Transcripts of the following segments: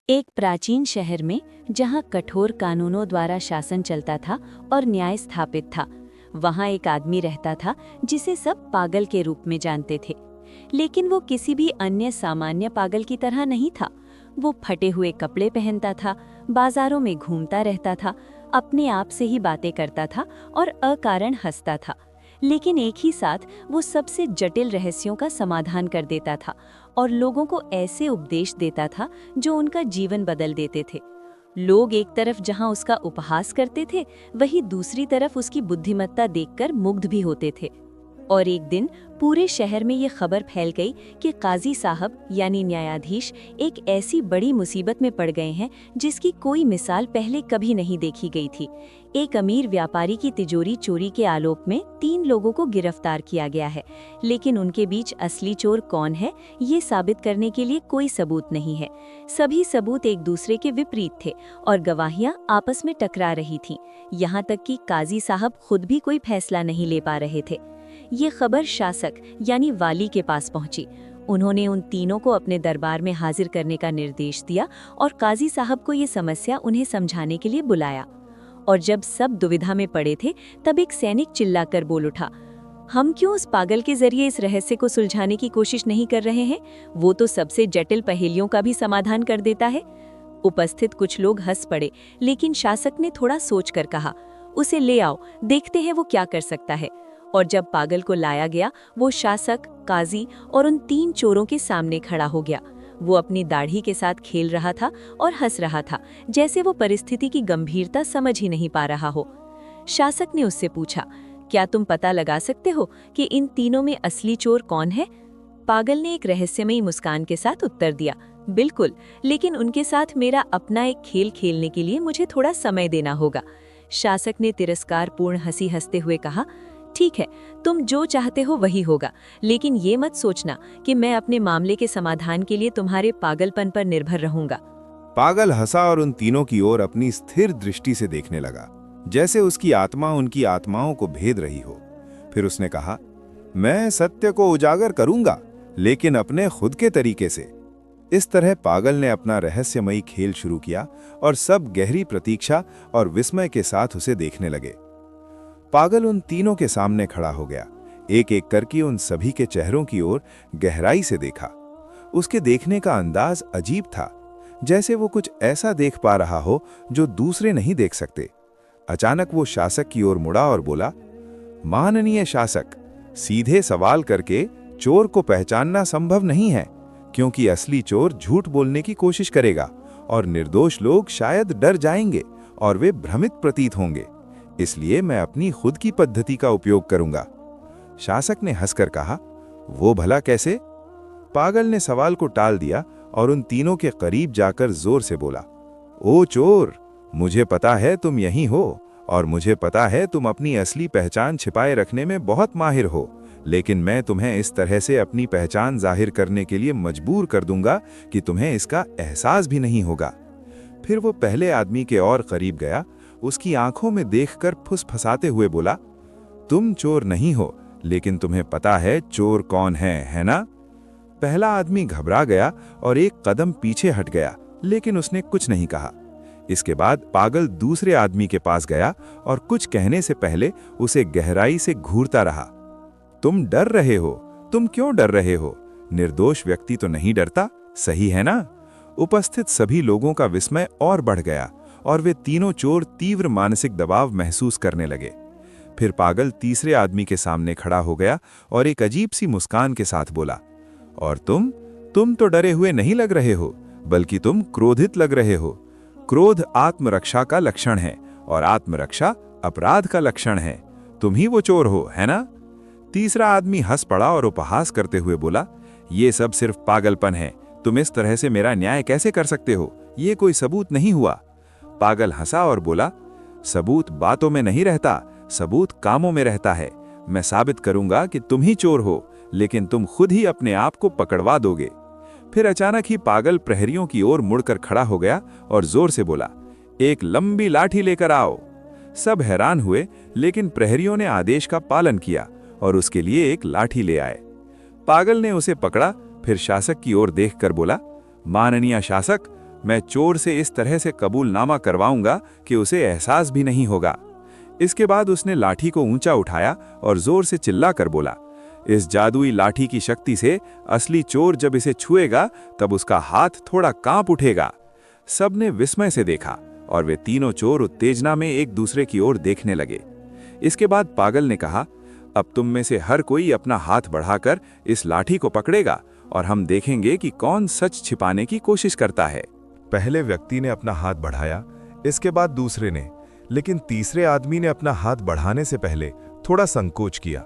एक प्राचीन शहर में जहां कठोर कानूनों द्वारा शासन चलता था और न्याय स्थापित था, वहां एक आदमी रहता था जिसे सब पागल के रूप में जानते थे। लेकिन वो किसी भी अन्य सामान्य पागल की तरह नहीं था। वो फटे हुए कपड़े पहनता था, बाजारों में घूमता रहता था, अपने आप से ही बातें करता था और अकारण हंसता था। लेकिन एक ही साथ वो सबसे जटिल रहस्यों का समाधान कर देता था और लोगों को ऐसे उपदेश देता था जो उनका जीवन बदल देते थे। लोग एक तरफ जहां उसका उपहास करते थे, वहीं दूसरी तरफ उसकी बुद्धिमत्ता देखकर मुग्ध भी होते थे। और एक दिन पूरे शहर में ये खबर फैल गई कि काजी साहब यानी न्यायाधीश एक ऐसी बड़ी मुसीबत में पड़ गए हैं जिसकी कोई मिसाल पहले कभी नहीं देखी गई थी। एक अमीर व्यापारी की तिजोरी चोरी के आरोप में 3 लोगों को गिरफ्तार किया गया है, लेकिन उनके बीच असली चोर कौन है ये साबित करने के लिए कोई सबूत नहीं है। सभी सबूत एक दूसरे के विपरीत थे और गवाहियां आपस में टकरा रही थीं। यहाँ तक कि काजी साहब खुद भी कोई फैसला नहीं ले पा रहे थे। ये खबर शासक यानी वाली के पास पहुंची। उन्होंने उन तीनों को अपने दरबार में हाजिर करने का निर्देश दिया और काजी साहब को ये समस्या उन्हें समझाने के लिए बुलाया। और जब सब दुविधा में पड़े थे, तब एक सैनिक चिल्लाकर बोल उठा, हम क्यों उस पागल के जरिए इस रहस्य को सुलझाने की कोशिश नहीं कर रहे हैं? वो तो सबसे जटिल पहेलियों का भी समाधान कर देता है। उपस्थित कुछ लोग हंस पड़े, लेकिन शासक ने थोड़ा सोचकर कहा, उसे ले आओ, देखते हैं वो क्या कर सकता है। और जब पागल को लाया गया, वो शासक, काजी और उन 3 चोरों के सामने खड़ा हो गया। वो अपनी दाढ़ी के साथ खेल रहा था और हंस रहा था, जैसे वो परिस्थिति की गंभीरता समझ ही नहीं पा रहा हो। शासक ने उससे पूछा, क्या तुम पता लगा सकते हो कि इन तीनों में असली चोर कौन है? पागल ने एक रहस्यमयी मुस्कान के साथ उत्तर दिया, बिल्कुल, लेकिन उनके साथ मेरा अपना एक खेल खेलने के लिए मुझे थोड़ा समय देना होगा। शासक ने तिरस्कारपूर्ण हंसी हंसते हुए कहा, ठीक है, तुम जो चाहते हो वही होगा, लेकिन ये मत सोचना कि मैं अपने मामले के समाधान के लिए तुम्हारे पागलपन पर निर्भर रहूंगा। पागल हंसा और उन तीनों की ओर अपनी स्थिर दृष्टि से देखने लगा, जैसे उसकी आत्मा उनकी आत्माओं को भेद रही हो। फिर उसने कहा, मैं सत्य को उजागर करूंगा, लेकिन अपने खुद के तरीके से। इस तरह पागल ने अपना रहस्यमयी खेल शुरू किया और सब गहरी प्रतीक्षा और विस्मय के साथ उसे देखने लगे। पागल उन तीनों के सामने खड़ा हो गया, एक एक करके उन सभी के चेहरों की ओर गहराई से देखा। उसके देखने का अंदाज अजीब था, जैसे वो कुछ ऐसा देख पा रहा हो जो दूसरे नहीं देख सकते। अचानक वो शासक की ओर मुड़ा और बोला, माननीय शासक, सीधे सवाल करके चोर को पहचानना संभव नहीं है, क्योंकि असली चोर झूठ बोलने की कोशिश करेगा और निर्दोष लोग शायद डर जाएंगे और वे भ्रमित प्रतीत होंगे। इसलिए मैं अपनी खुद की पद्धति का उपयोग करूंगा। शासक ने हंसकर कहा, वो भला कैसे? पागल ने सवाल को टाल दिया और उन तीनों के करीब जाकर जोर से बोला, ओ चोर, मुझे पता है तुम यहीं हो और मुझे पता है तुम अपनी असली पहचान छिपाए रखने में बहुत माहिर हो, लेकिन मैं तुम्हें इस तरह से अपनी पहचान जाहिर करने के लिए मजबूर कर दूंगा कि तुम्हें इसका एहसास भी नहीं होगा। फिर वो पहले आदमी के और करीब गया, उसकी आंखों में देखकर फुसफुसाते हुए बोला, तुम चोर नहीं हो, लेकिन तुम्हें पता है चोर कौन है ना? पहला आदमी घबरा गया और एक कदम पीछे हट गया, लेकिन उसने कुछ नहीं कहा। इसके बाद पागल दूसरे आदमी के पास गया और कुछ कहने से पहले उसे गहराई से घूरता रहा। तुम डर रहे हो, तुम क्यों डर रहे हो? निर्दोष व्यक्ति तो नहीं डरता, सही है ना? उपस्थित सभी लोगों का विस्मय और बढ़ गया और वे तीनों चोर तीव्र मानसिक दबाव महसूस करने लगे। फिर पागल तीसरे आदमी के सामने खड़ा हो गया और एक अजीब सी मुस्कान के साथ बोला, और तुम तो डरे हुए नहीं लग रहे हो, बल्कि तुम क्रोधित लग रहे हो। क्रोध आत्मरक्षा का लक्षण है और आत्मरक्षा अपराध का लक्षण है। तुम ही वो चोर हो, है ना? तीसरा आदमी हंस पड़ा और उपहास करते हुए बोला, ये सब सिर्फ पागलपन है, तुम इस तरह से मेरा न्याय कैसे कर सकते हो? ये कोई सबूत नहीं हुआ। पागल हंसा और बोला, सबूत बातों में नहीं रहता, सबूत कामों में रहता है। मैं साबित करूंगा कि तुम ही चोर हो, लेकिन तुम खुद ही अपने आप को पकड़वा दोगे। फिर अचानक ही पागल प्रहरियों की ओर मुड़कर खड़ा हो गया और जोर से बोला, एक लंबी लाठी लेकर आओ। सब हैरान हुए, लेकिन प्रहरियों ने आदेश का पालन किया और उसके लिए एक लाठी ले आए। पागल ने उसे पकड़ा, फिर शासक की ओर देखकर बोला, माननीय शासक, मैं चोर से इस तरह से कबूलनामा करवाऊंगा कि उसे एहसास भी नहीं होगा। इसके बाद उसने लाठी को ऊंचा उठाया और जोर से चिल्लाकर बोला, इस जादुई लाठी की शक्ति से असली चोर जब इसे छुएगा तब उसका हाथ थोड़ा कांप उठेगा। सबने विस्मय से देखा और वे तीनों चोर उत्तेजना में एक दूसरे की ओर देखने लगे। इसके बाद पागल ने कहा, अब तुम में से हर कोई अपना हाथ बढ़ाकर इस लाठी को पकड़ेगा और हम देखेंगे कि कौन सच छिपाने की कोशिश करता है। पहले व्यक्ति ने अपना हाथ बढ़ाया, इसके बाद दूसरे ने, लेकिन तीसरे आदमी ने अपना हाथ बढ़ाने से पहले थोड़ा संकोच किया।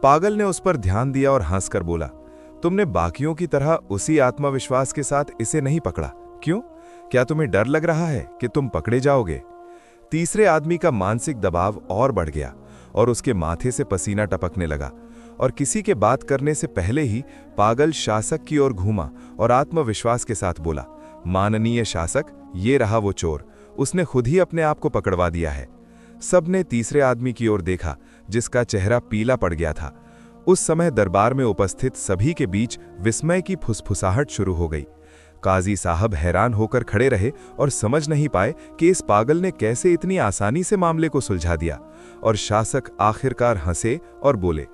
पागल ने उस पर ध्यान दिया और हंसकर बोला, तुमने बाकियों की तरह उसी आत्मविश्वास के साथ इसे नहीं पकड़ा, क्यों? क्या तुम्हें डर लग रहा है कि तुम पकड़े जाओगे? तीसरे आदमी का मानसिक दबाव और बढ़ गया और उसके माथे से पसीना टपकने लगा और किसी के बात करने से पहले ही पागल शासक की ओर घूमा और आत्मविश्वास के साथ बोला, माननीय शासक, ये रहा वो चोर, उसने खुद ही अपने आप को पकड़वा दिया है। सबने तीसरे आदमी की ओर देखा जिसका चेहरा पीला पड़ गया था। उस समय दरबार में उपस्थित सभी के बीच विस्मय की फुसफुसाहट शुरू हो गई। काजी साहब हैरान होकर खड़े रहे और समझ नहीं पाए कि इस पागल ने कैसे इतनी आसानी से मामले को सुलझा दिया। और शासक आखिरकार हंसे और बोले,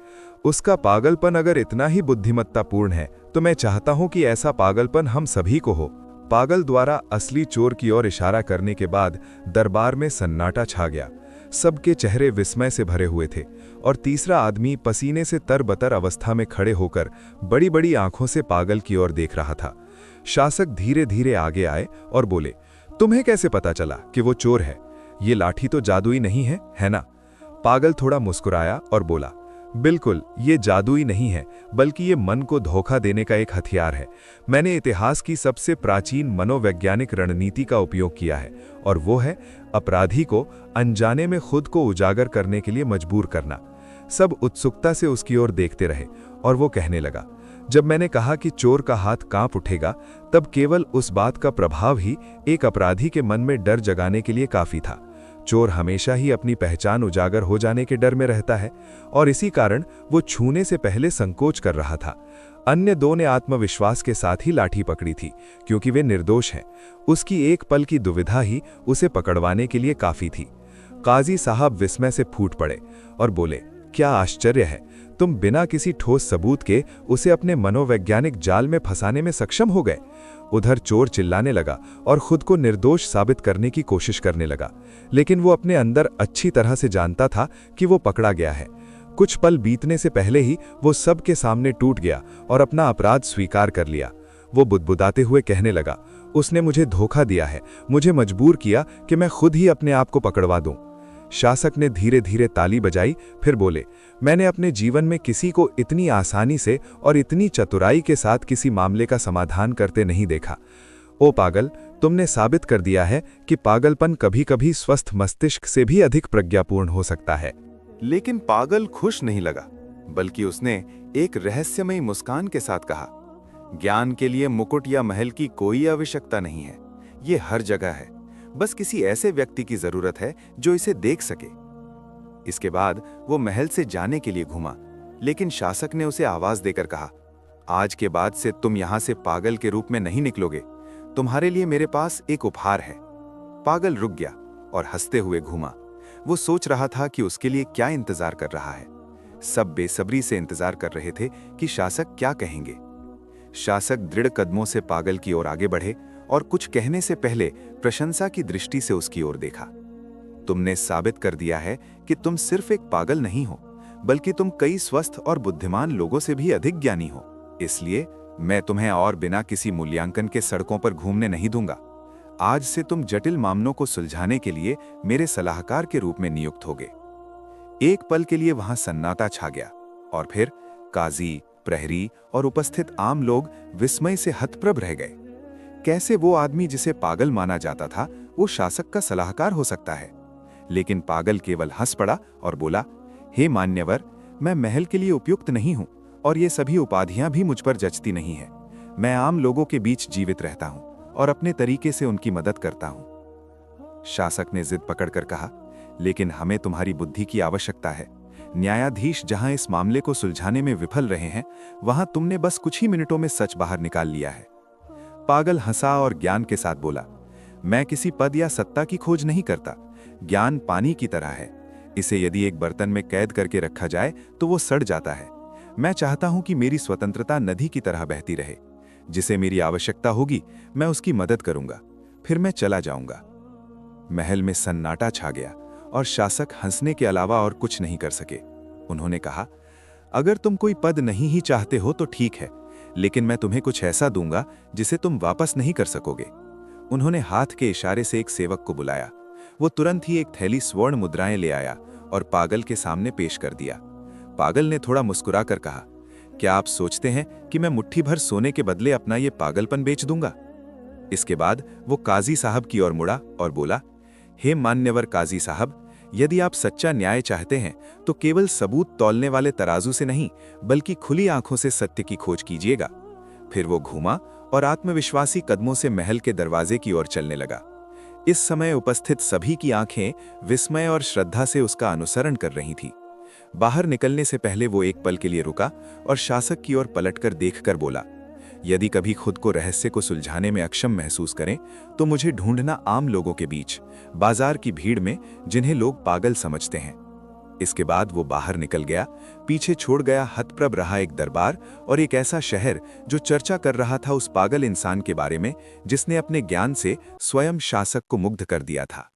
उसका पागलपन अगर इतना ही बुद्धिमत्तापूर्ण है तो मैं चाहता हूं कि ऐसा पागलपन हम सभी को हो। पागल द्वारा असली चोर की ओर इशारा करने के बाद दरबार में सन्नाटा छा गया। सबके चेहरे विस्मय से भरे हुए थे और तीसरा आदमी पसीने से तरबतर अवस्था में खड़े होकर बड़ी बड़ी आंखों से पागल की ओर देख रहा था। शासक धीरे धीरे आगे आए और बोले, तुम्हें कैसे पता चला कि वो चोर है? ये लाठी तो जादुई नहीं है, है ना? पागल थोड़ा मुस्कुराया और बोला, बिल्कुल, ये जादुई नहीं है, बल्कि ये मन को धोखा देने का एक हथियार है। मैंने इतिहास की सबसे प्राचीन मनोवैज्ञानिक रणनीति का उपयोग किया है और वो है अपराधी को अनजाने में खुद को उजागर करने के लिए मजबूर करना। सब उत्सुकता से उसकी ओर देखते रहे और वो कहने लगा, जब मैंने कहा कि चोर का हाथ कांप उठेगा, तब केवल उस बात का प्रभाव ही एक अपराधी के मन में डर जगाने के लिए काफी था। चोर हमेशा ही अपनी पहचान उजागर हो जाने के डर में रहता है और इसी कारण वो छूने से पहले संकोच कर रहा था। अन्य दो ने आत्मविश्वास के साथ ही लाठी पकड़ी थी क्योंकि वे निर्दोष हैं। उसकी एक पल की दुविधा ही उसे पकड़वाने के लिए काफी थी। काजी साहब विस्मय से फूट पड़े और बोले, क्या आश्चर्य है, तुम बिना किसी ठोस सबूत के उसे अपने मनोवैज्ञानिक जाल में फंसाने में सक्षम हो गए। उधर चोर चिल्लाने लगा और खुद को निर्दोष साबित करने की कोशिश करने लगा, लेकिन वो अपने अंदर अच्छी तरह से जानता था कि वो पकड़ा गया है। कुछ पल बीतने से पहले ही वो सबके सामने टूट गया और अपना अपराध स्वीकार कर लिया। वो बुदबुदाते हुए कहने लगा, उसने मुझे धोखा दिया है, मुझे मजबूर किया कि मैं खुद ही अपने आप को पकड़वा दूं। शासक ने धीरे धीरे ताली बजाई, फिर बोले, मैंने अपने जीवन में किसी को इतनी आसानी से और इतनी चतुराई के साथ किसी मामले का समाधान करते नहीं देखा। ओ पागल, तुमने साबित कर दिया है कि पागलपन कभी-कभी स्वस्थ मस्तिष्क से भी अधिक प्रज्ञापूर्ण हो सकता है। लेकिन पागल खुश नहीं लगा, बल्कि उसने एक रहस्यमयी मुस्कान के साथ कहा, ज्ञान के लिए मुकुट या महल की कोई आवश्यकता नहीं है। ये हर जगह है, बस किसी ऐसे व्यक्ति की जरूरत है जो इसे देख सके। इसके बाद वो महल से जाने के लिए घूमा, लेकिन शासक ने उसे आवाज देकर कहा, आज के बाद से तुम यहां से पागल के रूप में नहीं निकलोगे। तुम्हारे लिए मेरे पास एक उपहार है। पागल रुक गया और हंसते हुए घूमा। वो सोच रहा था कि उसके लिए क्या इंतजार कर रहा है। सब बेसब्री से इंतजार कर रहे थे कि शासक क्या कहेंगे। शासक दृढ़ कदमों से पागल की ओर आगे बढ़े और कुछ कहने से पहले प्रशंसा की दृष्टि से उसकी ओर देखा। तुमने साबित कर दिया है कि तुम सिर्फ एक पागल नहीं हो, बल्कि तुम कई स्वस्थ और बुद्धिमान लोगों से भी अधिक ज्ञानी हो। इसलिए मैं तुम्हें और बिना किसी मूल्यांकन के सड़कों पर घूमने नहीं दूंगा। आज से तुम जटिल मामलों को सुलझाने के लिए मेरे सलाहकार के रूप में नियुक्त होगे। एक पल के लिए वहां सन्नाटा छा गया और फिर काजी, प्रहरी और उपस्थित आम लोग विस्मय से हतप्रभ रह गए। कैसे वो आदमी जिसे पागल माना जाता था वो शासक का सलाहकार हो सकता है? लेकिन पागल केवल हंस पड़ा और बोला, हे मान्यवर, मैं महल के लिए उपयुक्त नहीं हूं और ये सभी उपाधियां भी मुझ पर जचती नहीं है। मैं आम लोगों के बीच जीवित रहता हूं और अपने तरीके से उनकी मदद करता हूं। शासक ने जिद पकड़कर कहा, लेकिन हमें तुम्हारी बुद्धि की आवश्यकता है। न्यायाधीश जहां इस मामले को सुलझाने में विफल रहे हैं, वहां तुमने बस कुछ ही मिनटों में सच बाहर निकाल लिया है। पागल हंसा और ज्ञान के साथ बोला, मैं किसी पद या सत्ता की खोज नहीं करता। ज्ञान पानी की तरह है, इसे यदि एक बर्तन में कैद करके रखा जाए तो वो सड़ जाता है। मैं चाहता हूं कि मेरी स्वतंत्रता नदी की तरह बहती रहे। जिसे मेरी आवश्यकता होगी मैं उसकी मदद करूंगा, फिर मैं चला जाऊंगा। महल में सन्नाटा छा गया और शासक हंसने के अलावा और कुछ नहीं कर सके। उन्होंने कहा, अगर तुम कोई पद नहीं ही चाहते हो तो ठीक है, लेकिन मैं तुम्हें कुछ ऐसा दूंगा जिसे तुम वापस नहीं कर सकोगे। उन्होंने हाथ के इशारे से एक सेवक को बुलाया। वो तुरंत ही एक थैली स्वर्ण मुद्राएं ले आया और पागल के सामने पेश कर दिया। पागल ने थोड़ा मुस्कुरा कर कहा, क्या आप सोचते हैं कि मैं मुट्ठी भर सोने के बदले अपना ये पागलपन बेच दूंगा? इसके बाद वो काजी साहब की ओर मुड़ा और बोला, हे मान्यवर काजी साहब, यदि आप सच्चा न्याय चाहते हैं तो केवल सबूत तौलने वाले तराजू से नहीं, बल्कि खुली आंखों से सत्य की खोज कीजिएगा। फिर वो घूमा और आत्मविश्वासी कदमों से महल के दरवाजे की ओर चलने लगा। इस समय उपस्थित सभी की आंखें विस्मय और श्रद्धा से उसका अनुसरण कर रही थीं। बाहर निकलने से पहले वो एक पल के लिए रुका और शासक की ओर पलटकर देखकर बोला, यदि कभी खुद को रहस्य को सुलझाने में अक्षम महसूस करें तो मुझे ढूंढना आम लोगों के बीच, बाजार की भीड़ में, जिन्हें लोग पागल समझते हैं। इसके बाद वो बाहर निकल गया, पीछे छोड़ गया हतप्रभ रहा एक दरबार और एक ऐसा शहर जो चर्चा कर रहा था उस पागल इंसान के बारे में जिसने अपने ज्ञान से स्वयं शासक को मुग्ध कर दिया था।